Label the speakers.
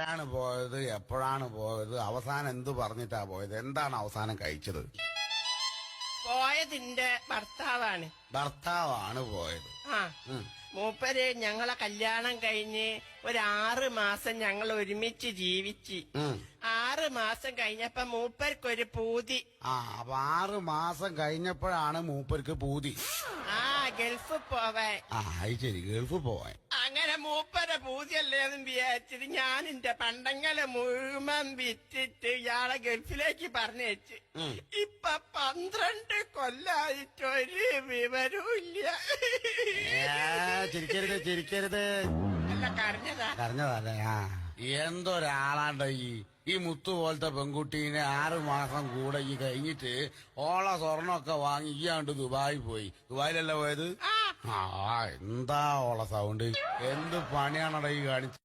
Speaker 1: ആരാണ് പോയത്, എപ്പോഴാണ് പോയത്, അവസാനം എന്ത് പറഞ്ഞിട്ടാ പോയത്, എന്താണ് അവസാനം കഴിച്ചത്?
Speaker 2: പോയതിന്റെ ഭർത്താവാണ്.
Speaker 1: ഭർത്താവാണ് പോയത്.
Speaker 2: ആ മൂപ്പര് ഞങ്ങളെ കല്യാണം കഴിഞ്ഞ് 6 മാസം ഞങ്ങൾ ഒരുമിച്ച് ജീവിച്ച് 6 മാസം കഴിഞ്ഞപ്പോ മൂപ്പർക്കൊരു പൂതി.
Speaker 1: അപ്പൊ 6 മാസം കഴിഞ്ഞപ്പോഴാണ് മൂപ്പർക്ക് പൂതി.
Speaker 2: ഗൾഫ് പോവാൻ.
Speaker 1: അത് ശരി, ഗൾഫ് പോവാൻ.
Speaker 2: അങ്ങനെ മൂപ്പരെ പൂതിയല്ലേന്നും വിചാരിച്ചിട്ട് ഞാൻ എന്റെ പണ്ടങ്ങളെ മുഴുവൻ വിറ്റിട്ട് ഇയാളെ ഗൾഫിലേക്ക് പറഞ്ഞയച്ച്. ഇപ്പൊ 12 കൊല്ലായിട്ടൊരു വിവരവും ഇല്ല.
Speaker 1: ചിരിക്കരുത്.
Speaker 2: അല്ല കരഞ്ഞതാ.
Speaker 1: കരഞ്ഞതല്ലേ? എന്തൊരാളാണ്ട ഈ മുത്തു പോലത്തെ പെൺകുട്ടീനെ 6 മാസം കൂടെ ഈ കഴിഞ്ഞിട്ട് ഓള സ്വർണ്ണമൊക്കെ വാങ്ങി ഇയാണ്ട് ദുബായി പോയി. ദുബായിലല്ല പോയത്? എന്താ ഓള സൗണ്ട്? എന്ത് പണിയാണടാ ഈ കാണിച്ചത്?